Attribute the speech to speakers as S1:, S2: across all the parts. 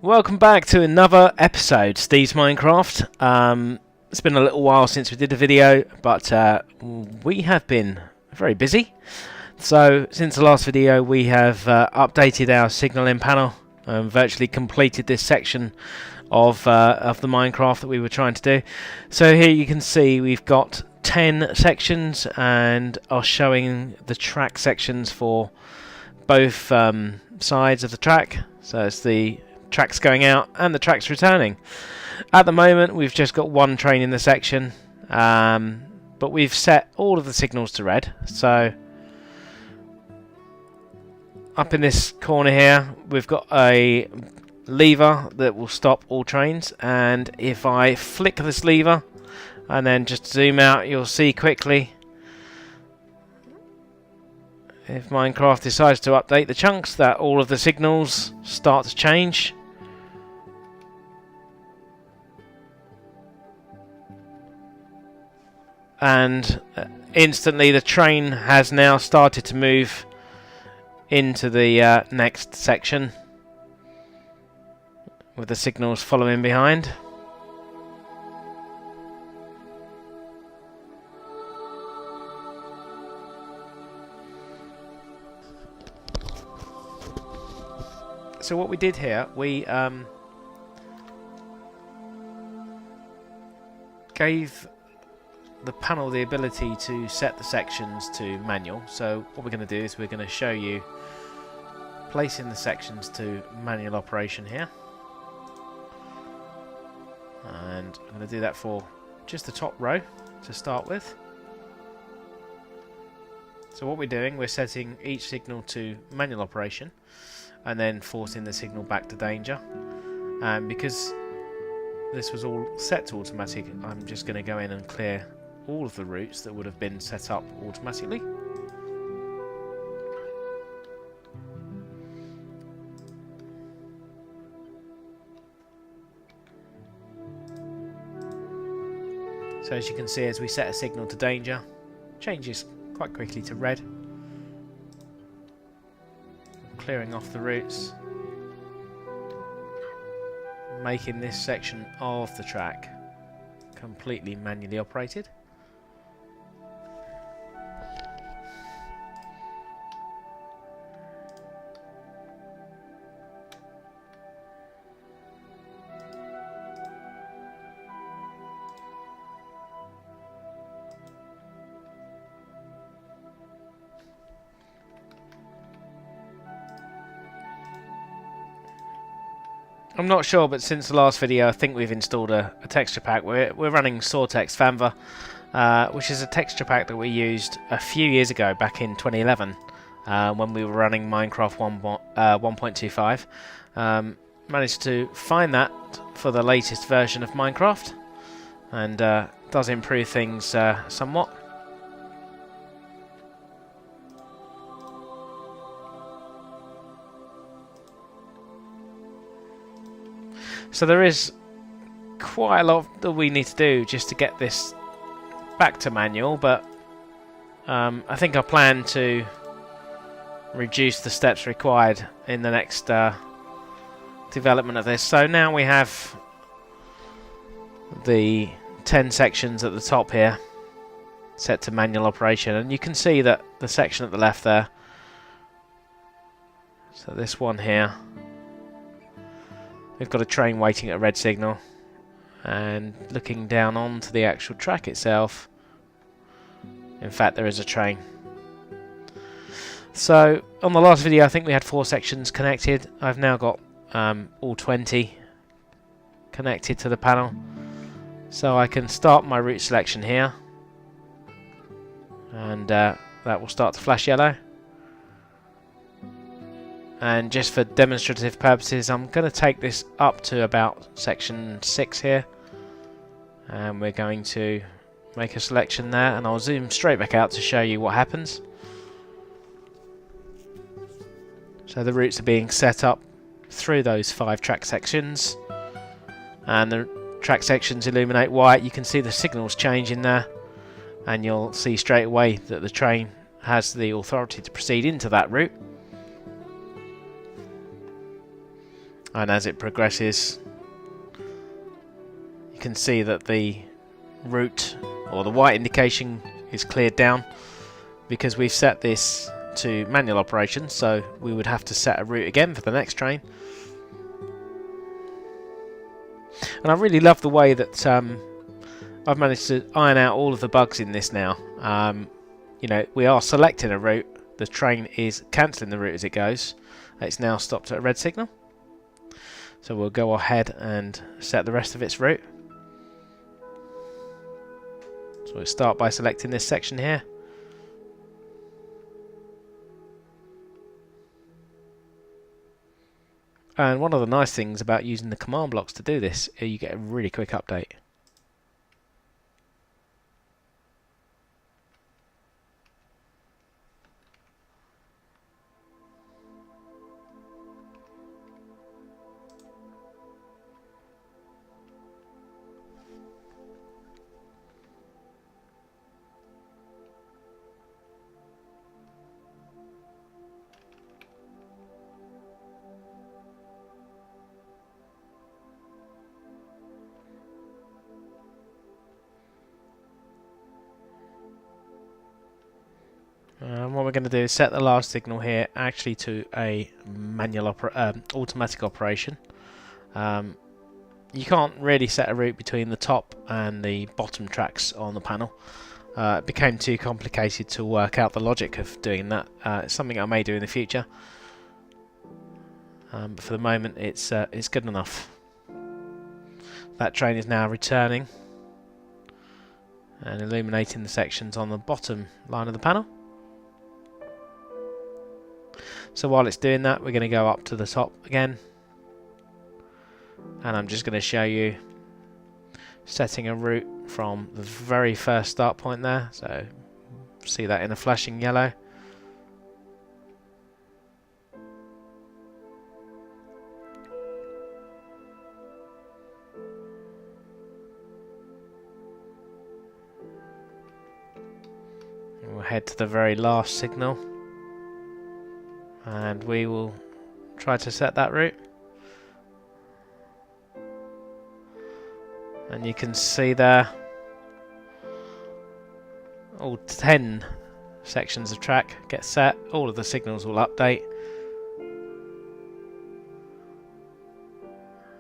S1: Welcome back to another episode, Steve's Minecraft. It's been a little while since we did a video, but we have been very busy. So since the last video we have updated our signalling panel and virtually completed this section of the Minecraft that we were trying to do. So here you can see we've got 10 sections and are showing the track sections for both sides of the track. So it's the tracks going out and the tracks returning. At the moment we've just got one train in the section, but we've set all of the signals to red. So up in this corner here we've got a lever that will stop all trains, and if I flick this lever and then just zoom out, you'll see quickly, if Minecraft decides to update the chunks, that all of the signals start to change. And instantly the train has now started to move into the next section, with the signals following behind. So what we did here, we gave the panel the ability to set the sections to manual. So what we're going to do is we're going to show you placing the sections to manual operation here, and I'm going to do that for just the top row to start with. So what we're doing, we're setting each signal to manual operation and then forcing the signal back to danger. And because this was all set to automatic, I'm just going to go in and clear all of the routes that would have been set up automatically. So as you can see, as we set a signal to danger, changes quite quickly to red, clearing off the routes, making this section of the track completely manually operated. I'm not sure, but since the last video I think we've installed a texture pack. We're running Sawtex Fanva, which is a texture pack that we used a few years ago, back in 2011, when we were running Minecraft 1.25. Managed to find that for the latest version of Minecraft, and does improve things somewhat. So there is quite a lot that we need to do just to get this back to manual, but I think I plan to reduce the steps required in the next development of this. So now we have the 10 sections at the top here set to manual operation, and you can see that the section at the left there, so this one here, we've got a train waiting at a red signal, and looking down onto the actual track itself, in fact there is a train. So on the last video I think we had 4 sections connected. I've now got all 20 connected to the panel, so I can start my route selection here, and that will start to flash yellow. And just for demonstrative purposes, I'm going to take this up to about section 6 here, and we're going to make a selection there, and I'll zoom straight back out to show you what happens. So the routes are being set up through those 5 track sections, and the track sections illuminate white, you can see the signals changing there, and you'll see straight away that the train has the authority to proceed into that route. And as it progresses, you can see that the route or the white indication is cleared down because we've set this to manual operation, so we would have to set a route again for the next train. And I really love the way that I've managed to iron out all of the bugs in this now. You know, we are selecting a route, the train is cancelling the route as it goes. It's now stopped at a red signal, so we'll go ahead and set the rest of its route. So we'll start by selecting this section here. And one of the nice things about using the command blocks to do this is you get a really quick update. What we're going to do is set the last signal here actually to a manual automatic operation. You can't really set a route between the top and the bottom tracks on the panel. It became too complicated to work out the logic of doing that. It's something I may do in the future, but for the moment it's good enough. That train is now returning and illuminating the sections on the bottom line of the panel. So while it's doing that, we're going to go up to the top again, and I'm just going to show you setting a route from the very first start point there. So see that in a flashing yellow. We'll head to the very last signal, and we will try to set that route. And you can see there all 10 sections of track get set. All of the signals will update,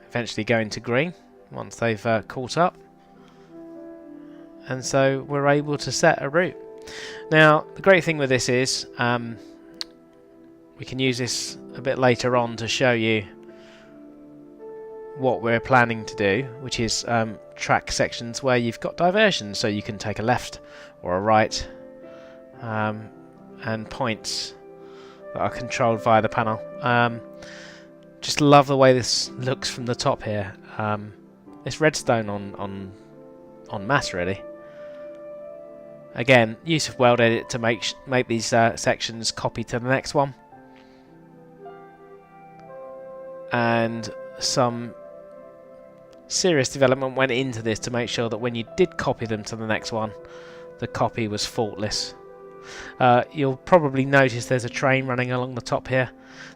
S1: eventually go into green once they've caught up, and so we're able to set a route. Now the great thing with this is we can use this a bit later on to show you what we're planning to do, which is track sections where you've got diversions, so you can take a left or a right, and points that are controlled via the panel. Just love the way this looks from the top here. It's redstone on mass, really. Again, use of World Edit to make these sections copy to the next one, and some serious development went into this to make sure that when you did copy them to the next one, the copy was faultless. You'll probably notice there's a train running along the top here.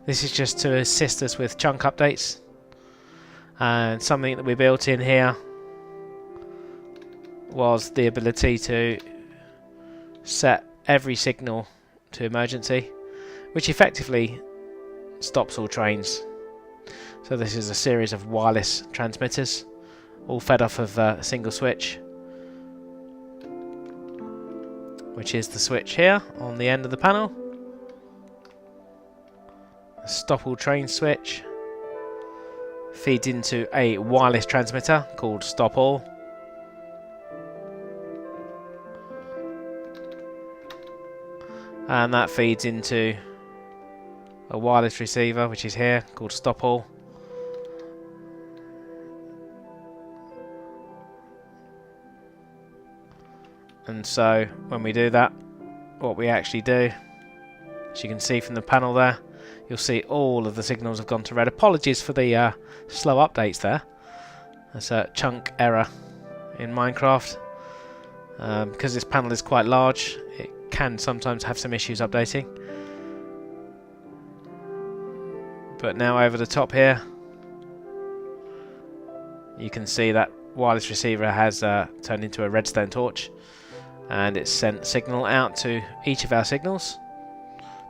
S1: This is just to assist us with chunk updates, and something that we built in here was the ability to set every signal to emergency, which effectively stops all trains. So this is a series of wireless transmitters, all fed off of a single switch, which is the switch here on the end of the panel. The stop all train switch feeds into a wireless transmitter called stop all. And that feeds into a wireless receiver, which is here, called stop all. And so when we do that, what we actually do, as you can see from the panel there, you'll see all of the signals have gone to red. Apologies for the slow updates there. That's a chunk error in Minecraft. Because this panel is quite large, it can sometimes have some issues updating. But now over the top here, you can see that wireless receiver has turned into a redstone torch, and it's sent a signal out to each of our signals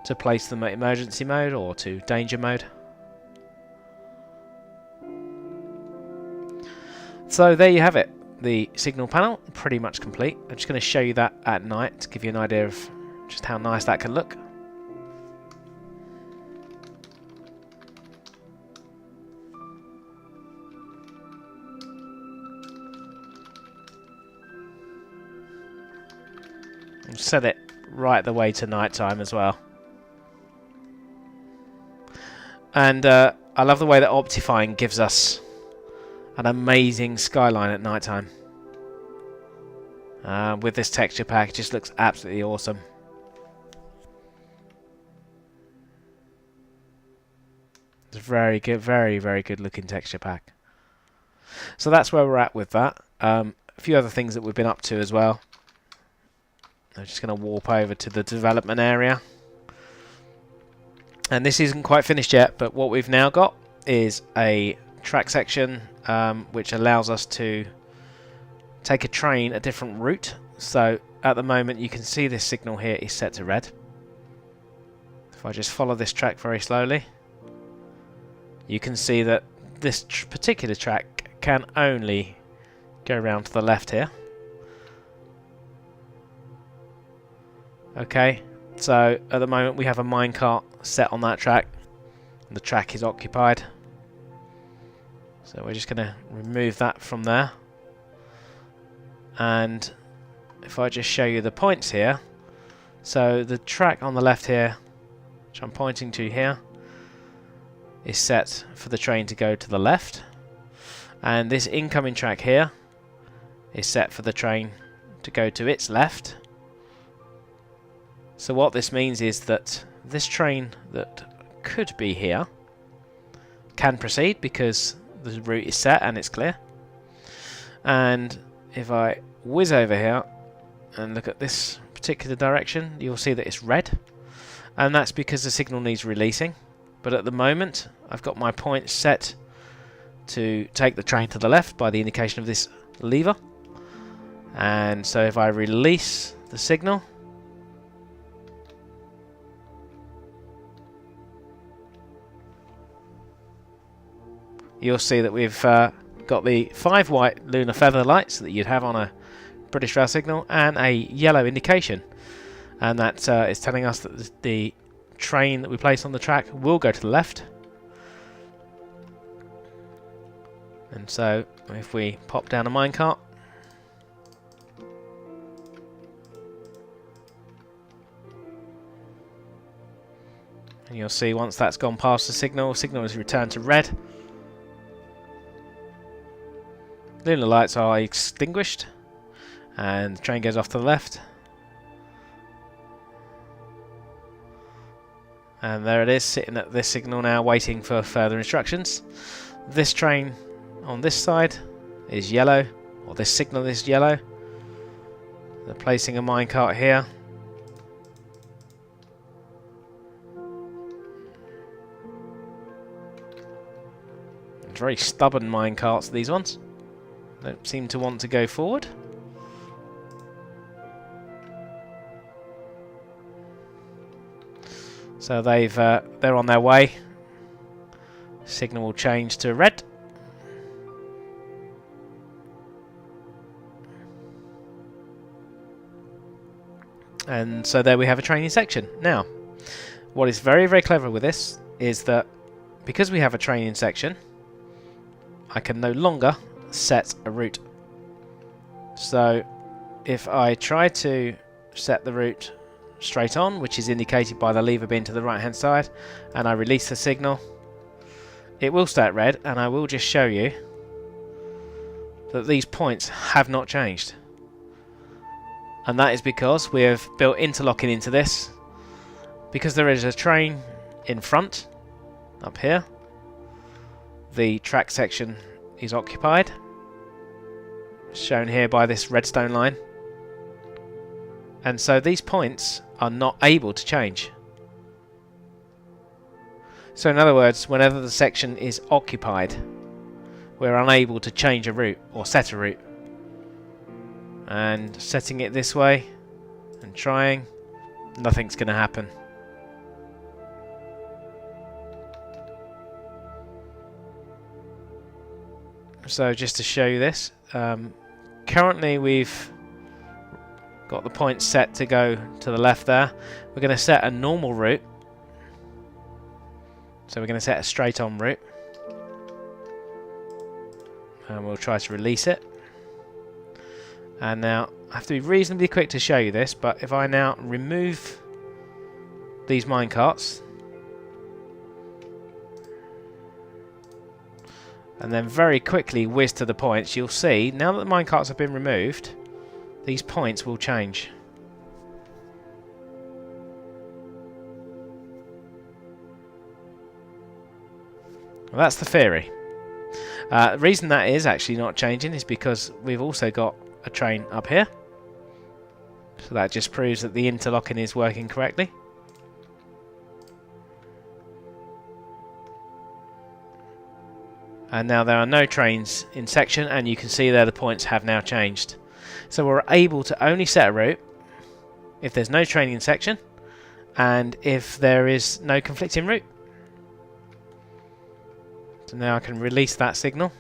S1: to place them at emergency mode or to danger mode. So there you have it, the signal panel, pretty much complete. I'm just going to show you that at night to give you an idea of just how nice that can look. I'll set it right the way to night time as well. And I love the way that Optifine gives us an amazing skyline at night time. With this texture pack, it just looks absolutely awesome. It's a very good, very good looking texture pack. So that's where we're at with that. A few other things that we've been up to as well. I'm just going to warp over to the development area. And this isn't quite finished yet, but what we've now got is a track section which allows us to take a train a different route. So at the moment you can see this signal here is set to red. If I just follow this track very slowly, you can see that this particular track can only go around to the left here. Okay, so at the moment we have a minecart set on that track. The track is occupied. So we're just going to remove that from there. And if I just show you the points here. So the track on the left here, which I'm pointing to here, is set for the train to go to the left. And this incoming track here is set for the train to go to its left. So what this means is that this train that could be here can proceed because the route is set and it's clear. And if I whiz over here and look at this particular direction, you'll see that it's red, and that's because the signal needs releasing. But at the moment I've got my point set to take the train to the left by the indication of this lever. And so if I release the signal, you'll see that we've got the 5 white lunar feather lights that you'd have on a British rail signal and a yellow indication. And that is telling us that the train that we place on the track will go to the left. And so if we pop down a minecart, and you'll see once that's gone past the signal is returned to red. Lunar lights are extinguished and the train goes off to the left. And there it is, sitting at this signal now, waiting for further instructions. This train on this side is yellow, or this signal is yellow. They're placing a minecart here. Very stubborn minecarts, these ones. Don't seem to want to go forward. So they're on their way. Signal will change to red. And so there we have a training section. Now, what is very, very clever with this is that because we have a training section, I can no longer set a route. So if I try to set the route straight on, which is indicated by the lever being to the right hand side, and I release the signal, it will stay at red, and I will just show you that these points have not changed. And that is because we have built interlocking into this, because there is a train in front up here. The track section is occupied, shown here by this redstone line. And so these points are not able to change. So in other words, whenever the section is occupied, we're unable to change a route or set a route. And setting it this way and trying, nothing's going to happen. So just to show you this, currently we've got the points set to go to the left there. We're going to set a normal route. So we're going to set a straight on route. And we'll try to release it. And now, I have to be reasonably quick to show you this, but if I now remove these minecarts, and then very quickly whiz to the points, you'll see, now that the minecarts have been removed, these points will change. Well, that's the theory. The reason that is actually not changing is because we've also got a train up here. So that just proves that the interlocking is working correctly. And now there are no trains in section, and you can see there the points have now changed. So we're able to only set a route if there's no train in section and if there is no conflicting route. So now I can release that signal.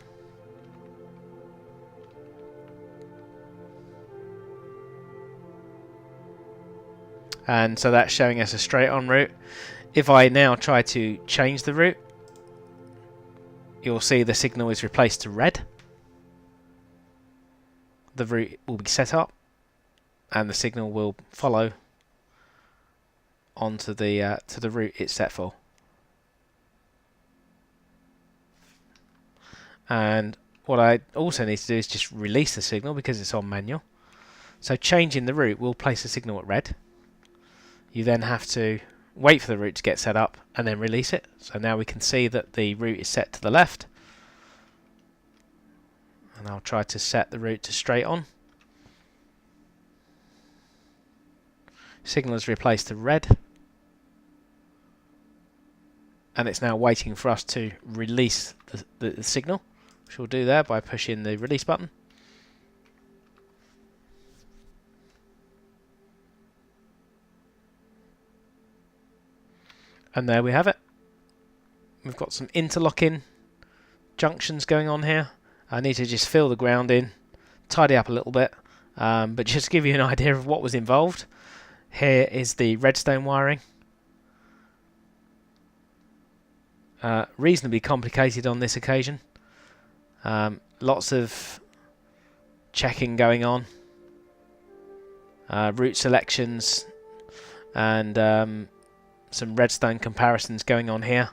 S1: And so that's showing us a straight on route. If I now try to change the route, you'll see the signal is replaced to red. The route will be set up and the signal will follow onto the to the route it's set for. And what I also need to do is just release the signal because it's on manual. So changing the route will place the signal at red. You then have to wait for the route to get set up and then release it. So now we can see that the route is set to the left. And I'll try to set the route to straight on. Signal is replaced to red. And it's now waiting for us to release the signal, which we'll do there by pushing the release button. And there we have it. We've got some interlocking junctions going on here. I need to just fill the ground in, tidy up a little bit, but just to give you an idea of what was involved, here is the redstone wiring. Reasonably complicated on this occasion. Lots of checking going on, route selections, and some redstone comparisons going on here.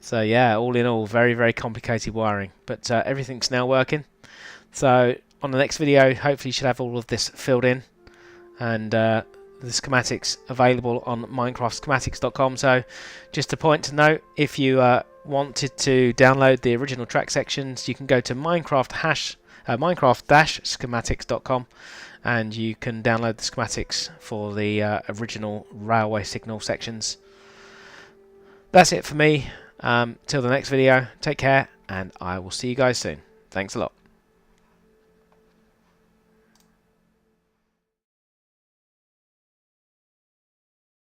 S1: So yeah, all in all, very, very complicated wiring. But everything's now working. So on the next video, hopefully you should have all of this filled in. And the schematics available on minecraftschematics.com. So just a point to note, if you wanted to download the original track sections, you can go to minecraft-schematics.com and you can download the schematics for the original railway signal sections. That's it for me. Till the next video, take care, and I will see you guys soon. Thanks a lot.